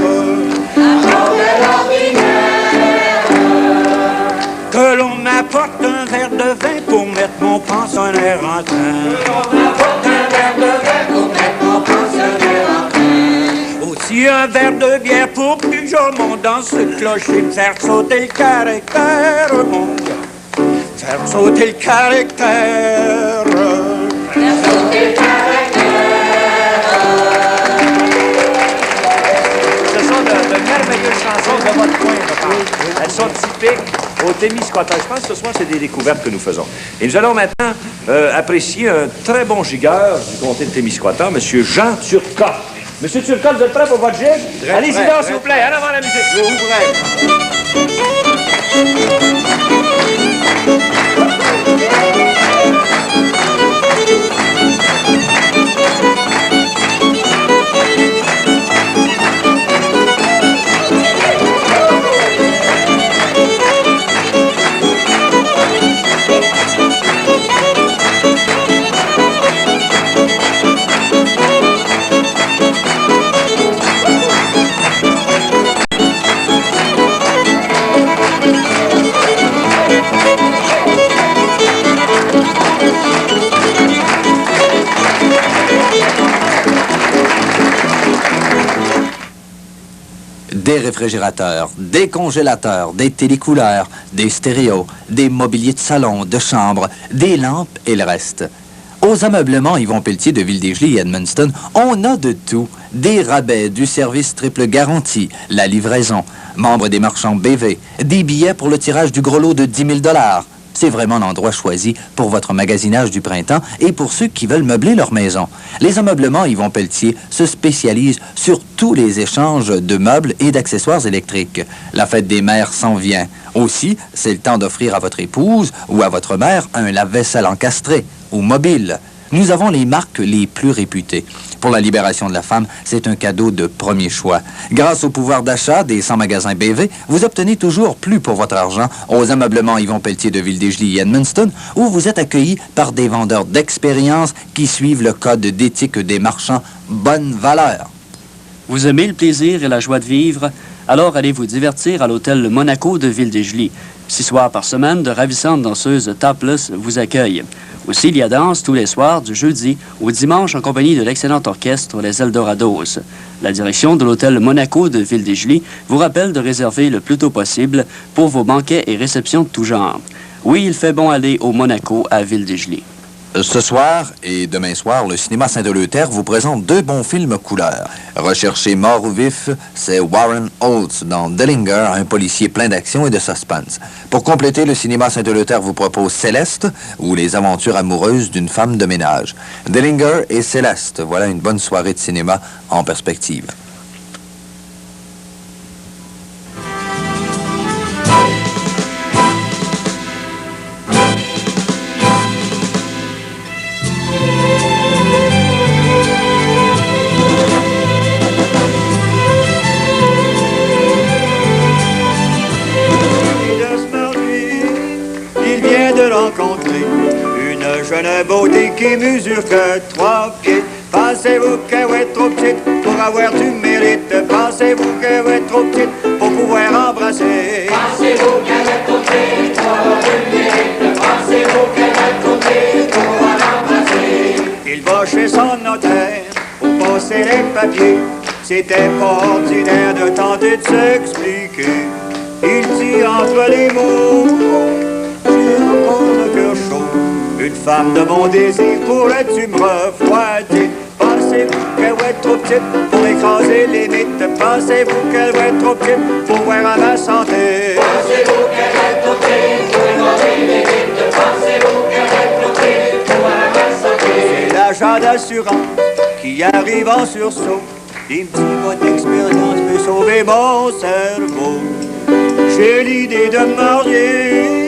Que l'on m'apporte un verre de vin pour mettre mon pensionnaire en train. Que l'on m'apporte un verre de vin pour mettre mon pensionnaire en train. Aussi un verre de bière pour plus que je remonte dans ce clocher. Faire sauter le caractère, mon gars. Faire sauter le caractère. Faire sauter le caractère. Ce sont de merveilleuses chansons de votre coin, je pense. Elles sont typiques au Témiscouata. Je pense que ce soir, c'est des découvertes que nous faisons. Et nous allons maintenant apprécier un très bon gigueur du comté de Témiscouata, M. Jean Turcotte. M. Turcotte, vous êtes prêt pour votre gigue? Allez-y donc, s'il vous plaît. En avant la musique. Ouvrez. Des réfrigérateurs, des congélateurs, des télécouleurs, des stéréos, des mobiliers de salon, de chambre, des lampes et le reste. Aux ameublements Yvon Pelletier de Ville-des-Gelées et Edmundston, on a de tout. Des rabais, du service triple garantie, la livraison, membres des marchands BV, des billets pour le tirage du gros lot de 10 000 $. C'est vraiment l'endroit choisi pour votre magasinage du printemps et pour ceux qui veulent meubler leur maison. Les ameublements Yvon Pelletier se spécialisent sur tous les échanges de meubles et d'accessoires électriques. La fête des mères s'en vient. Aussi, c'est le temps d'offrir à votre épouse ou à votre mère un lave-vaisselle encastré ou mobile. Nous avons les marques les plus réputées. Pour la libération de la femme, c'est un cadeau de premier choix. Grâce au pouvoir d'achat des 100 magasins BV, vous obtenez toujours plus pour votre argent aux ameublements Yvon Pelletier de Ville-des-Gelées et Edmundston, où vous êtes accueillis par des vendeurs d'expérience qui suivent le code d'éthique des marchands Bonne Valeur. Vous aimez le plaisir et la joie de vivre? Alors allez vous divertir à l'hôtel Le Monaco de Ville-des-Gelées. 6 soirs par semaine, de ravissantes danseuses topless vous accueillent. Aussi, il y a danse tous les soirs, du jeudi au dimanche, en compagnie de l'excellent orchestre Les Eldorados. La direction de l'hôtel Monaco de Ville-des-Gelées vous rappelle de réserver le plus tôt possible pour vos banquets et réceptions de tout genre. Oui, il fait bon aller au Monaco à Ville-des-Gelées. Ce soir et demain soir, le cinéma Saint-Eleuthère vous présente 2 bons films couleur. Recherché mort ou vif, c'est Warren Holtz dans Dillinger, un policier plein d'action et de suspense. Pour compléter, le cinéma Saint-Eleuthère vous propose Céleste ou les aventures amoureuses d'une femme de ménage. Dillinger et Céleste, voilà une bonne soirée de cinéma en perspective. Jeune beauté qui mesure que 3 pieds. Pensez-vous qu'elle est trop petite pour avoir du mérite? Pensez-vous qu'elle est trop petite pour pouvoir embrasser? Pensez-vous qu'elle est trop petite pour avoir du mérite? Pensez-vous qu'elle est trop petite pour pouvoir embrasser? Il va chez son notaire pour passer les papiers. C'était pas ordinaire de tenter de s'expliquer. Il dit entre les mots, j'ai encore le cœur chaud. Une femme de mon désir, pourrais-tu me refroidir? Pensez-vous qu'elle est trop petite pour écraser les mythes? Pensez-vous qu'elle est trop petite pour voir à ma santé? Pensez-vous qu'elle est trop petite pour écraser les mythes? Pensez-vous qu'elle est trop petite pour voir à ma santé? C'est l'agent d'assurance qui arrive en sursaut. Il me dit, votre expérience peut sauver mon cerveau. J'ai l'idée de me marier.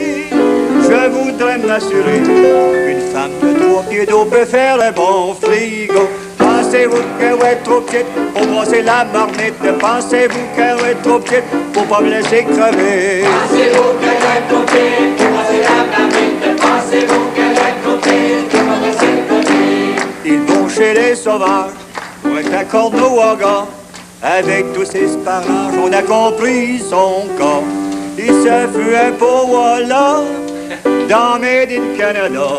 Je voudrais m'assurer qu'une femme de 3 pieds d'eau peut faire le bon frigo. Pensez-vous qu'elle est trop petite pour brosser la marmite? Pensez-vous qu'elle est trop petite pour pas me laisser crever? Pensez-vous qu'elle est trop petite pour brosser la marmite? Pensez-vous qu'elle est trop petite pour pas me laisser crever? Ils vont chez les sauvages pour être à corneau au gars. Avec tous ces sparages, on a compris son corps. Et ce fut un beau voilà. Dans Made in Canada,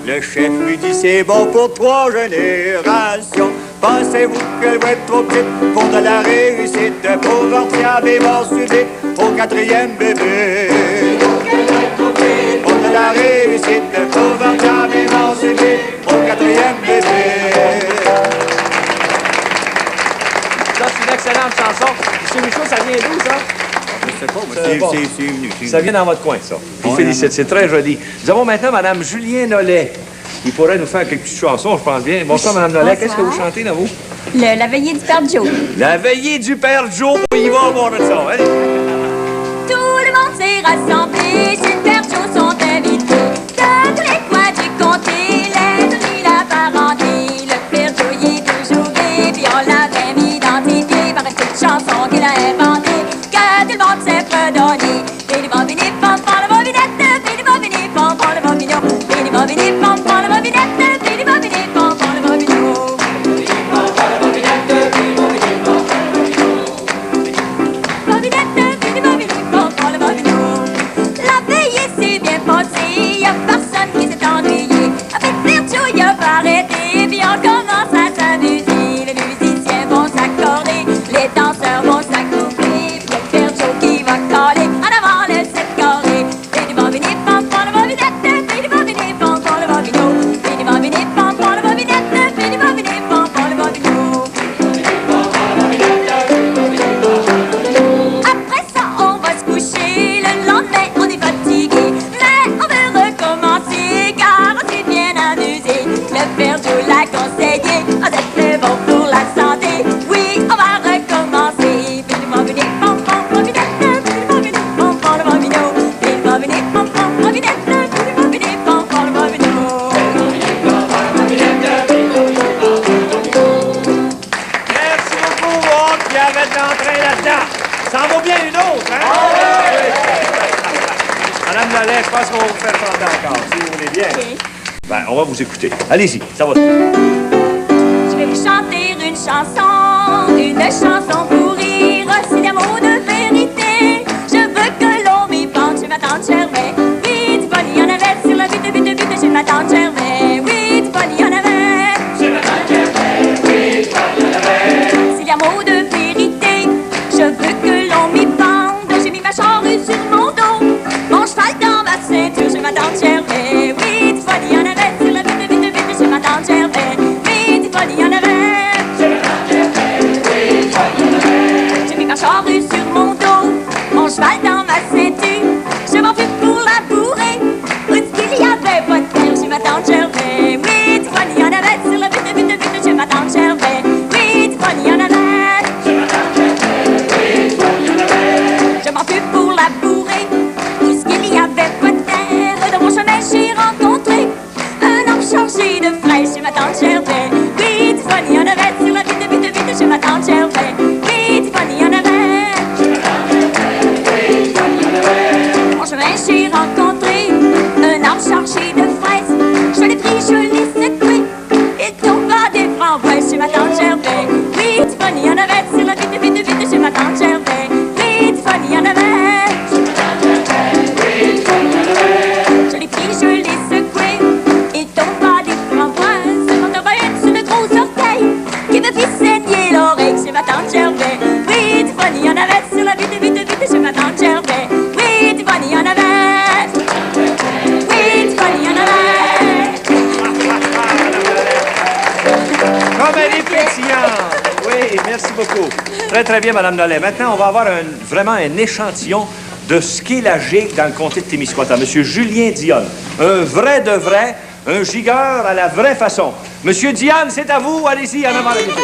le chef lui dit c'est bon pour 3 générations. Pensez-vous qu'elle va être trop petite pour de la réussite? Pour venir et mort subite au 4e bébé. Pensez-vous qu'elle va être trop petite pour de la réussite? Pour venir et mort subite au 4e bébé. Ça, c'est une excellente chanson. M. Michaud, ça vient d'où, ça? Je sais pas, c'est venu. Ça vient dans votre coin, ça. Je vous félicite, c'est très joli. Nous avons maintenant Mme Julien Nollet, qui pourrait nous faire quelques petites chansons, je pense bien. Bonsoir, Mme Nollet. Qu'est-ce que vous chantez, là, vous? La veillée du Père Joe. La veillée du Père Joe. On y va, mon ça. Allez. tout le monde s'est rassemblé, chez le Père Joe sont invités. De tous les coins du comté, l'aide la parenté. Le Père Joe y est toujours gai, puis on l'avait mis d'identité par une petite chanson qu'il a inventée, que tout le monde s'est fredonné. Bini bobini pom pom la bobinette, bini bobini pom pom la bobino, bini bobini pom pom la bobinette, bini bobini pom pom la bobino. La veillée s'est bien passée, y'a personne qui s'est ennuyé. Avec Sergio, y'a pas arrêté, puis on commence à s'amuser. Les musiciens vont s'accorder, les danseurs vont s'accoupler, puis y'a Sergio qui va caler en avant le 7 carré. Bini bobini pom pom la bobinette, bini bobini pom pom la bobino, bini bobini pom pom la bobinette, bini bobini pom pom la bobino. Après ça, on va se coucher, le lendemain, on est fatigué. Mais on veut recommencer, car on s'est bien amusé. Le Père Joe l'a conseillé, ah, c'est très bon pour la santé. Oui, on va recommencer. Bini bobini pom pom bobinette, bini bobini pom pom la bobino, bini bobini pom pom bobinette, bini bobini pom pom la bobino. Merci beaucoup, oh, qui avait de l'entrain là-dedans. Ça en vaut bien une autre, hein? Madame Lallet, je pense qu'on va vous faire chanter encore, si vous voulez bien. Ok. Ben, on va vous écouter. Allez-y, ça va. Je vais vous chanter une chanson pour rire, c'est d'amour de vérité. Je veux que l'on m'y pende chez ma tante Gervais. Oui, du poli en avait sur la butte chez ma tante Gervais. Oui, du poli en avait. Chez ma tante Gervais, oui, du poli en avait. C'est d'amour de vérité. Je veux que l'on m'y pende. J'ai mis ma charrue sur mon dos, mon cheval dans ma ceinture chez ma tante Gervais. Oui, du poli en avait sur la butte chez ma tante Gervais. Oui, du poli en avait. J'ai mis ma charrue sur mon dos, mon cheval dans ma ceinture. Je m'en fus pour la bourrer. Où est-ce qu'il y avait pas de terre chez ma tante Gervais? Oui, du poli en avait sur la butte chez ma tante Gervais. Oui, du poli en avait. Je m'en fus pour la bourrer. Où est-ce qu'il y avait pas de terre? Dans mon chemin, j'ai rencontré un homme chargé de fraises chez ma tante Gervais. Oui, du poli en avait sur la butte chez ma tante Gervais. Oui, du poli en avait. Mon chemin, j'ai rencontré un homme chargé de fraises. Je l'ai pris, je l'ai secoué. Il tomba des framboises chez ma tante Gervais. Oui, du poli en avait sur la butte chez ma tante Gervais. Oui, du poli en avait. Je l'ai pris, je l'ai secoué. Il tomba des framboises. Mon oreille sur le gros orteil qui me fit saigner l'oreille chez ma tante Gervais. Oui, du poli en avait sur la butte chez ma tante Gervais. Oui, du poli en avait. Oui, du poli en avait. Comme elle est pétillante. Oui, merci beaucoup. Très, très bien, Madame Lallet. Maintenant, on va avoir vraiment un échantillon de ce qu'est la gigue dans le comté de Témiscouata. Monsieur Julien Dionne, un vrai de vrai, un gigueur à la vraie façon. Monsieur Dionne, c'est à vous. Allez-y, en avant la musique.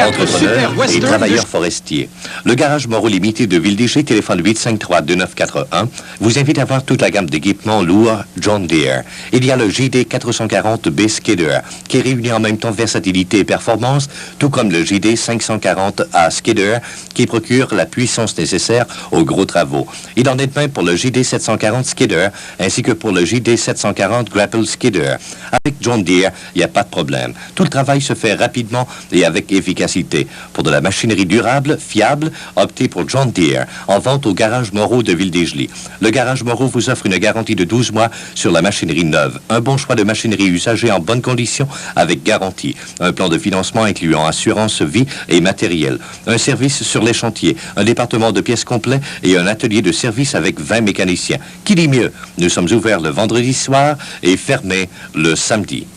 entrepreneur et travailleur forestier. Le garage Moreau Limité de Ville-des-Gelées, téléphone 853-2941, vous invite à voir toute la gamme d'équipements lourds John Deere. Il y a le JD 440B Skidder, qui réunit en même temps versatilité et performance, tout comme le JD 540A Skidder, qui procure la puissance nécessaire aux gros travaux. Il en est de même pour le JD 740 Skidder, ainsi que pour le JD 740 Grapple Skidder. Avec John Deere, il n'y a pas de problème. Tout le travail se fait rapidement et avec efficacité. Pour de la machinerie durable, fiable, optez pour John Deere, en vente au garage Moreau de Ville-des-Gelées. Le garage Moreau vous offre une garantie de 12 mois sur la machinerie neuve. Un bon choix de machinerie usagée en bonne condition avec garantie. Un plan de financement incluant assurance vie et matériel. Un service sur les chantiers. Un département de pièces complet et un atelier de service avec 20 mécaniciens. Qui dit mieux? Nous sommes ouverts le vendredi soir et fermés le samedi.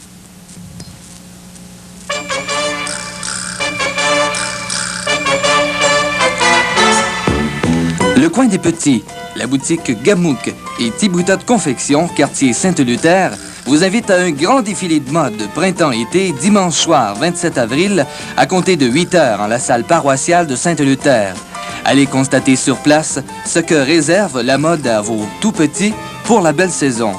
Le coin des petits, la boutique Gamouk et Thibouta de confection, quartier Sainte-Luther, vous invite à un grand défilé de mode printemps-été dimanche soir 27 avril à compter de 8 heures en la salle paroissiale de Sainte-Luther. Allez constater sur place ce que réserve la mode à vos tout-petits pour la belle saison.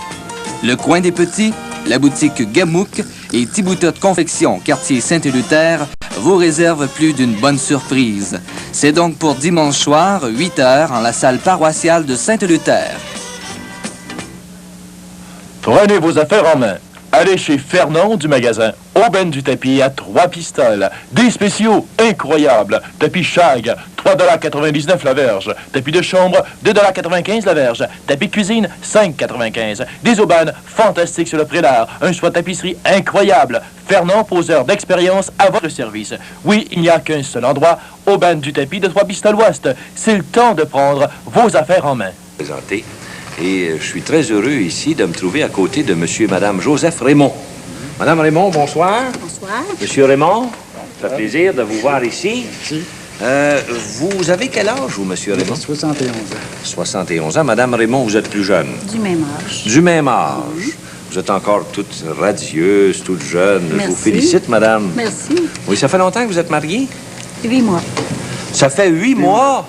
Le coin des petits, la boutique Gamouk et Thibouta de confection, quartier Sainte-Luther, vous réserve plus d'une bonne surprise. C'est donc pour dimanche soir, 8 heures, en la salle paroissiale de Sainte-Luther. Prenez vos affaires en main. Allez chez Fernand du magasin Aubaine du tapis à 3 pistoles. Des spéciaux incroyables. Tapis Shag, 3,99 la verge. Tapis de chambre, 2,95 la verge. Tapis de cuisine, 5,95. Des aubaines fantastiques sur le prélat. Un choix de tapisserie incroyable. Fernand, poseur d'expérience à votre service. Oui, il n'y a qu'un seul endroit, Aubaine du tapis de 3 pistoles ouest. C'est le temps de prendre vos affaires en main. Présenté. Et je suis très heureux ici de me trouver à côté de monsieur et madame Joseph Raymond. Madame Raymond, bonsoir. Bonsoir. Monsieur Raymond, ça fait plaisir de vous voir ici. Vous avez quel âge, vous, monsieur Raymond? 71 ans. 71 ans. Madame Raymond, vous êtes plus jeune. Du même âge. Du même âge. Vous êtes encore toute radieuse, toute jeune. Merci. Je vous félicite, madame. Merci. Oui, ça fait longtemps que vous êtes mariée? 8 mois. Ça fait 8 mois?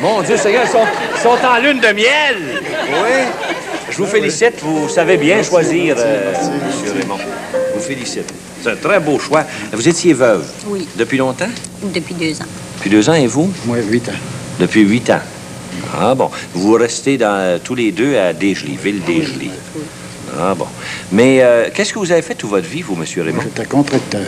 Mon Dieu Seigneur, ils sont en lune de miel. Oui. Je vous félicite. Vous savez bien choisir, monsieur Raymond. Je vous félicite. C'est un très beau choix. Vous étiez veuve? Oui. Depuis longtemps? Depuis 2 ans. Depuis 2 ans, et vous? Moi, 8 ans. Depuis 8 ans. Ah bon. Vous restez tous les deux à Desgelées, ville Desgelées. Oui. Ah bon. Mais qu'est-ce que vous avez fait toute votre vie, vous, monsieur Raymond? J'étais contracteur.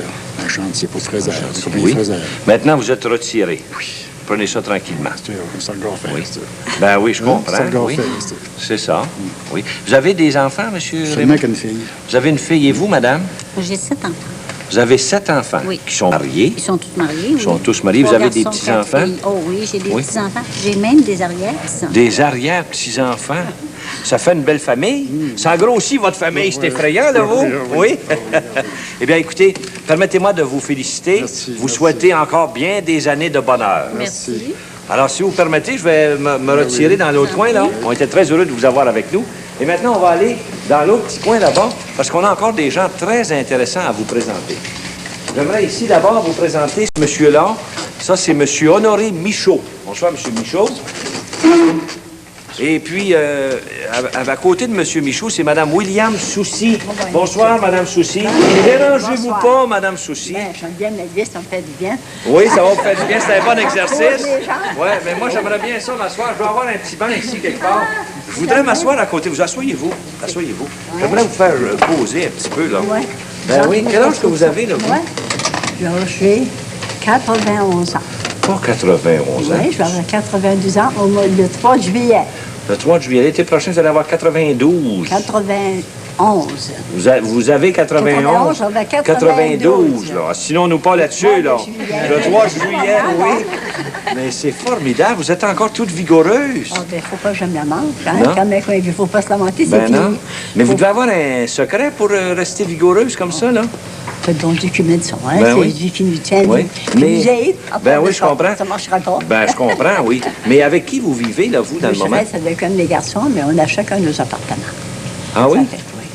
Un chantier pour fraiseur. Oui. Maintenant, vous êtes retiré. Oui. Prenez ça tranquillement. C'est le gars fait. Oui. Ben oui, je comprends. C'est le gars Oui. fait. C'est ça. Oui. Vous avez des enfants, monsieur Seulement Raymond? qu'une fille. Vous avez une fille et vous, madame? J'ai 7 enfants. Vous avez 7 enfants qui sont mariés. Ils sont tous mariés, Ils sont tous mariés. Vous avez des petits-enfants? Oh oui, j'ai des petits-enfants. J'ai même des arrière-petits-enfants. Des arrière-petits-enfants? Ça fait une belle famille. Ça grossit votre famille. C'est effrayant, là, vous? Oui? Eh bien, écoutez, permettez-moi de vous féliciter. Vous souhaitez encore bien des années de bonheur. Merci. Alors, si vous permettez, je vais me retirer dans l'autre coin, là. On était très heureux de vous avoir avec nous. Et maintenant, on va aller dans l'autre petit coin là-bas, parce qu'on a encore des gens très intéressants à vous présenter. J'aimerais ici d'abord vous présenter ce monsieur-là. Ça, c'est monsieur Honoré Michaud. Bonsoir, monsieur Michaud. Et puis, à côté de monsieur Michaud, c'est madame William Soucy. Bonsoir, madame Soucy. Dérangez-vous pas, madame Soucy. J'aime bien ma vie, ça me fait du bien. Oui, ça va vous faire du bien. C'est un bon exercice. Oui, mais moi, j'aimerais bien ça m'asseoir. Je dois avoir un petit banc ici quelque part. Je voudrais m'asseoir à côté. Vous asseyez-vous. Asseyez-vous. J'aimerais vous faire poser un petit peu, là. Oui. Ben oui. Quel âge que vous avez, là, vous? J'ai 91 ans. Pas 91 ans. Oui, je vais avoir 92 ans le 3 juillet. Le 3 juillet. L'été prochain, vous allez avoir 92. 91. Vous avez 91? 92, là. Sinon, pas là-dessus, là. Le 3 juillet, oui. Mais c'est formidable. Vous êtes encore toute vigoureuse. Ah, ben, faut pas que je me manque, hein. Non. Quand même, il faut pas se lamenter, c'est Ben fini. non. Mais vous devez avoir un secret pour rester vigoureuse comme ça, là? C'est donc Dieu qui met de son, hein. Ben C'est oui. Dieu qui nous tient. Oui. Mais... Ben oui, je comprends. Ça marchera pas. Ben, je comprends, oui. Mais avec qui vous vivez, là, vous, dans le moment? Ça avec un des garçons, mais on a chacun nos appartements. Ah oui? Ça fait, oui.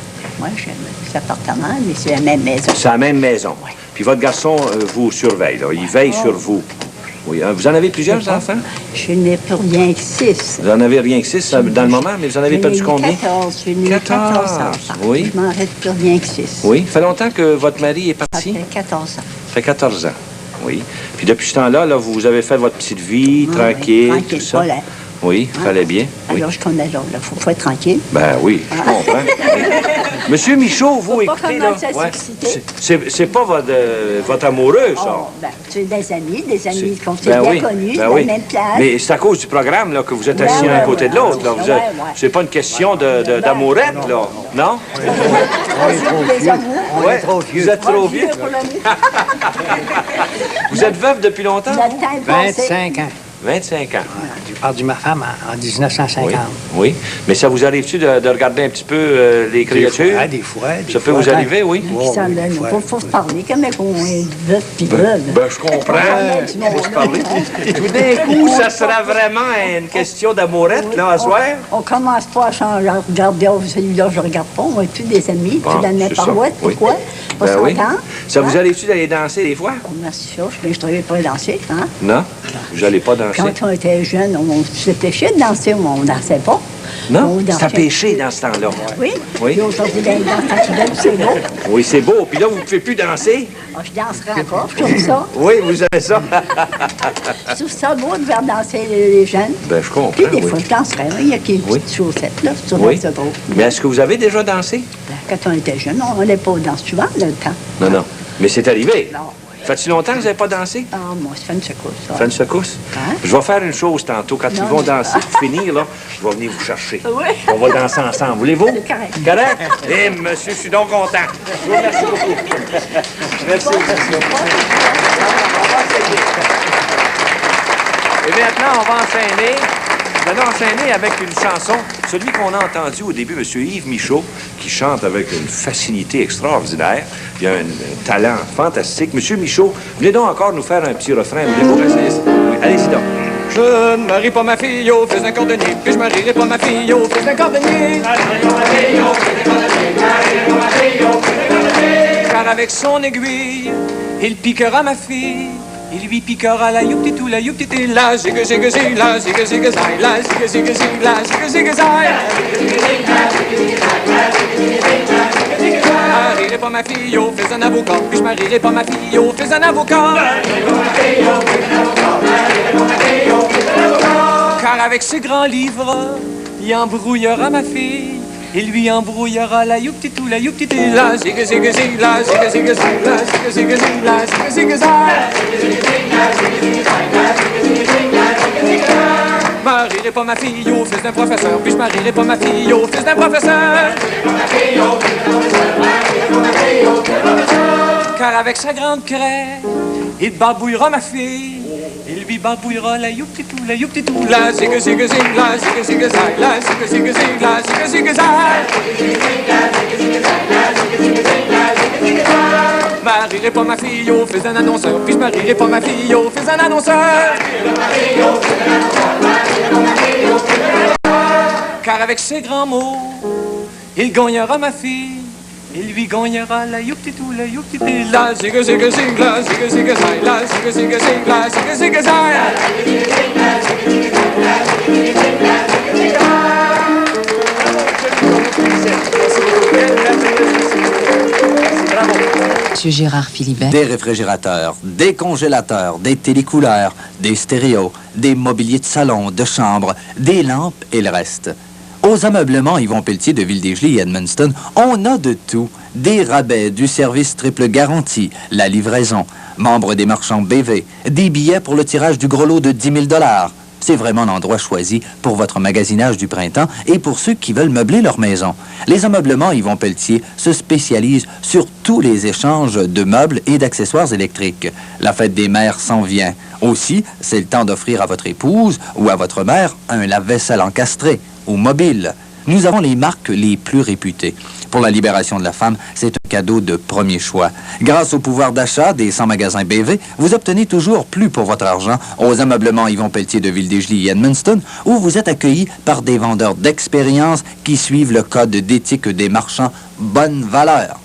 Moi, j'ai mes appartements, mais c'est la même maison. C'est la même maison. Oui. Puis votre garçon vous surveille, là. Il veille sur vous. Oui, hein. Vous en avez plusieurs enfants? Je n'ai plus rien que 6. Vous en avez rien que 6 dans le moment, mais vous en avez perdu combien? 14. Je n'ai 14 enfants. Oui. Je m'en reste plus rien que 6. Oui. Ça fait longtems que votre mari est parti? Ça fait 14 ans. Ça fait 14 ans. Oui. Puis depuis ce temps-là, là, vous avez fait votre petite vie, tranquille, oui, tout ça? Voilà. Oui, fallait bien. Oui. Alors, je connais là. Il faut être tranquille. Ben oui, je comprends. Oui. Monsieur Michaud, vous écoutez, là. Ouais. C'est pas votre amoureux, ça. Oh, ben, c'est des amis qu'on s'est Ben bien oui, connus, ben de oui. la même place. Mais c'est à cause du programme là, que vous êtes assis un côté de l'autre. Là. Vous êtes- C'est pas une question d'amourette, là. Non? On est trop vieux. Vous êtes trop vieux. Vous êtes veuve depuis longtemps? 25 ans. 25 ans. J'ai perdu ma femme en 1950. Oui. Mais ça vous arrive-tu de regarder un petit peu les créatures? Des fois. Ça peut vous arriver, oui? Il faut se parler comme on est veuf puis veuve. Ben, je comprends. Faut se parler. Tout d'un coup, ça sera vraiment une question d'amourette, là, à soir? On commence pas à changer. Regardez, celui-là, je regarde pas. On est tous des amis. Bon, Tu donnes c'est ça. paroisse, Oui. pourquoi? Pas Ben oui. 5 ans. Ça vous arrive-tu d'aller danser des fois? Bien sûr, je travaillais pas danser, hein? Non? Vous n'allez pas danser? Quand on était jeune, on péché de danser, mais on ne dansait pas. Non? On C'est à dansait. pécher dans ce temps-là. Oui. Oui. Puis aujourd'hui, ben, dans qui donne, c'est beau. Oui, c'est beau. Puis là, vous ne pouvez plus danser? Ah, je danserai encore, je trouve ça. Oui, vous avez ça. Je trouve ça beau de faire danser les jeunes. Ben, je comprends. Puis des oui. fois, je danserais. Il y a des petites chaussettes, là. Je trouve Oui. ça beau. Mais est-ce que vous avez déjà dansé? Ben, quand on était jeune, on n'allait pas danser souvent, là, le temps. Non, non. Mais c'est arrivé. Non. Fait-tu longtemps que vous n'avez pas dansé? Ah, moi, ça fait une secousse, ça. Fait une secousse? Hein? Je vais faire une chose tantôt. Quand ils Non, vont non. danser, pour finir, là, je vais venir vous chercher. Oui. On va danser ensemble. Voulez-vous? C'est correct. Correct? Eh, monsieur, je suis donc content. Je vous remercie beaucoup. Merci. Et maintenant, on va enchaîner. Nous allons enchaîner avec une chanson, celui qu'on a entendu au début, M. Yves Michaud, qui chante avec une facilité extraordinaire. Il a un talent fantastique. M. Michaud, venez donc encore nous faire un petit refrain. Voulez-vous? Oui, allez-y donc. Je ne marie pas ma fille au fils d'un cordonnier, puis je marierai pas ma fille au fils d'un cordonnier. Car avec son aiguille, il piquera ma fille. Il lui piquera la youptitou, la youptiti, la zig zig zig, la zig zig zig, la zig zig zig, la zig zig zig. Je marierai pas ma fille au fils d'un avocat, puis je marierai pas ma fille au fils d'un avocat. Car avec ses grands livres, il embrouillera ma fille. Il lui embrouillera la youptitou, la youptiti, la zig zig zig, la zig zig zig, la zig zig zig, la zig zig zig. Je marierai pas ma fille au fils d'un professeur, puis je marierai pas ma fille au fils d'un professeur. Car avec sa grande craie, il barbouillera ma fille. Il lui barbouillera la youptitou, la youptitou, la zig zig zig, la zig zig zig, la zig zig zig, la zig zig zig. Je marierai pas ma fille au fils d'un annonceur, puis je marierai pas ma fille au fils d'un annonceur. Car avec ses grands mots, il gagnera ma fille. Il lui gagnera la youptitou, la youptiti, la zig zig zig, la zig zig zig, la zig zig zig, la zig zig zig. Monsieur Gérard Philibert. Des réfrigérateurs, des congélateurs, des télécouleurs, des stéréos, des mobiliers de salon, de chambre, des lampes et le reste. Aux ameublements Yvon Pelletier de Ville-des-Gelées et Edmundston, on a de tout. Des rabais, du service triple garantie, la livraison, membres des marchands BV, des billets pour le tirage du gros lot de 10 000 $. C'est vraiment l'endroit choisi pour votre magasinage du printemps et pour ceux qui veulent meubler leur maison. Les ameublements Yvon Pelletier se spécialisent sur tous les échanges de meubles et d'accessoires électriques. La fête des mères s'en vient. Aussi, c'est le temps d'offrir à votre épouse ou à votre mère un lave-vaisselle encastré ou mobile. Nous avons les marques les plus réputées. Pour la libération de la femme, c'est un cadeau de premier choix. Grâce au pouvoir d'achat des 100 magasins BV, vous obtenez toujours plus pour votre argent aux ameublements Yvon Pelletier de Ville-des-Gelées et Edmundston, où vous êtes accueillis par des vendeurs d'expérience qui suivent le code d'éthique des marchands Bonne Valeur.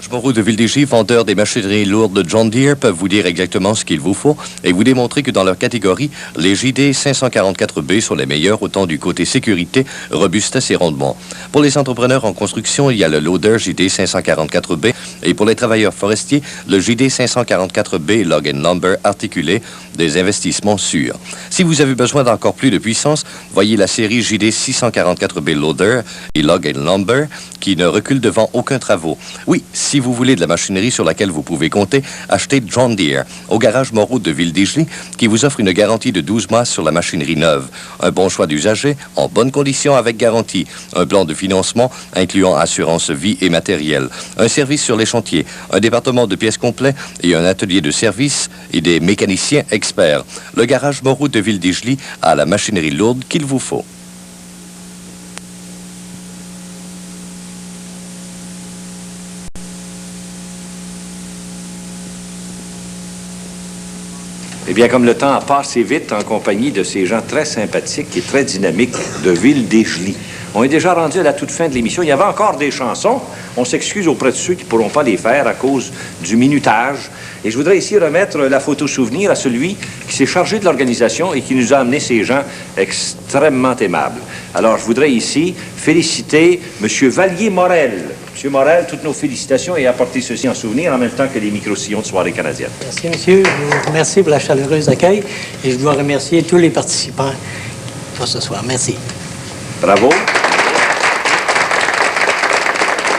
Moreau de Ville-des-Gilles, vendeurs des machineries lourdes John Deere, peuvent vous dire exactement ce qu'il vous faut et vous démontrer que dans leur catégorie, les JD 544B sont les meilleurs autant du côté sécurité, robustesse et rendement. Pour les entrepreneurs en construction, il y a le loader JD 544B et pour les travailleurs forestiers, le JD 544B Log & Lumber articulé, des investissements sûrs. Si vous avez besoin d'encore plus de puissance, voyez la série JD 644B Loader et Log & Lumber qui ne recule devant aucun travaux. Oui, si vous voulez de la machinerie sur laquelle vous pouvez compter, achetez John Deere au garage Moreau de Ville-des-Gilles qui vous offre une garantie de 12 mois sur la machinerie neuve. Un bon choix d'usager, en bonne condition avec garantie. Un plan de financement incluant assurance vie et matériel. Un service sur les chantiers, un département de pièces complet et un atelier de service et des mécaniciens experts. Le garage Moreau de Ville-des-Gilles a la machinerie lourde qu'il vous faut. Eh bien, comme le temps a passé vite en compagnie de ces gens très sympathiques et très dynamiques de Ville-des-Gilles. On est déjà rendu à la toute fin de l'émission. Il y avait encore des chansons. On s'excuse auprès de ceux qui ne pourront pas les faire à cause du minutage. Et je voudrais ici remettre la photo souvenir à celui qui s'est chargé de l'organisation et qui nous a amené ces gens extrêmement aimables. Alors, je voudrais ici féliciter M. Vallier-Morel. M. Morel, toutes nos félicitations et apporter ceci en souvenir en même temps que les micro-sillons de soirée canadienne. Merci, monsieur. Je vous remercie pour la chaleureuse accueil et je dois remercier tous les participants pour ce soir. Merci. Bravo.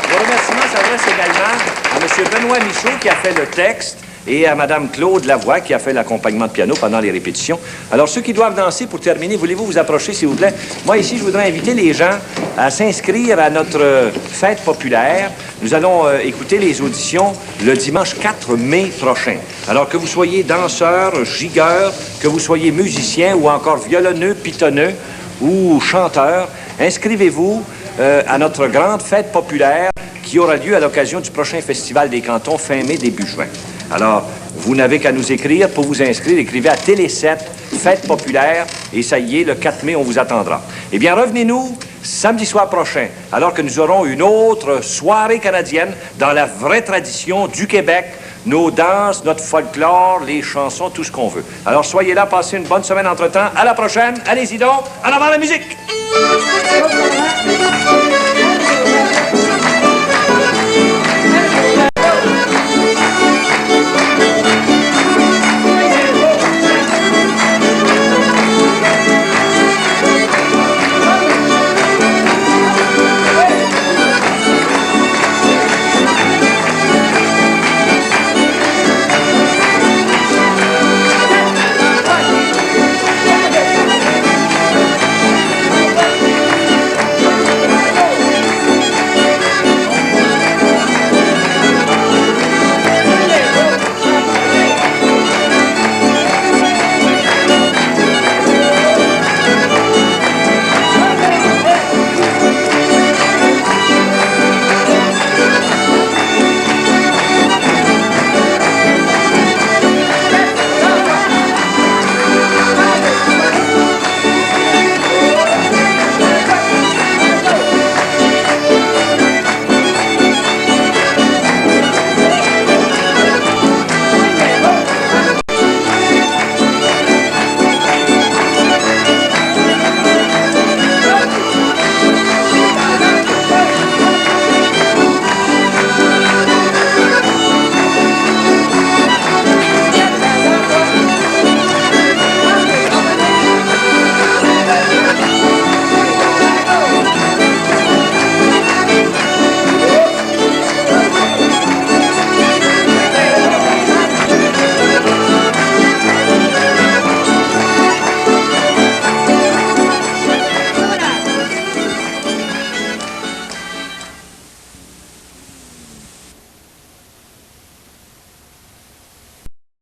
Le remerciement s'adresse également à M. Benoît Michaud qui a fait le texte et à Mme Claude Lavoie qui a fait l'accompagnement de piano pendant les répétitions. Alors, ceux qui doivent danser pour terminer, voulez-vous vous approcher, s'il vous plaît? Moi, ici, je voudrais inviter les gens à s'inscrire à notre fête populaire. Nous allons écouter les auditions le dimanche 4 mai prochain. Alors, que vous soyez danseur, gigueur, que vous soyez musicien ou encore violonneux, pitonneux ou chanteur, inscrivez-vous à notre grande fête populaire qui aura lieu à l'occasion du prochain Festival des cantons fin mai, début juin. Alors, vous n'avez qu'à nous écrire. Pour vous inscrire, écrivez à Télé 7, Fête populaire, et ça y est, le 4 mai, on vous attendra. Eh bien, revenez-nous samedi soir prochain, alors que nous aurons une autre soirée canadienne dans la vraie tradition du Québec, nos danses, notre folklore, les chansons, tout ce qu'on veut. Alors, soyez là, passez une bonne semaine entre-temps. À la prochaine. Allez-y donc, en avant la musique!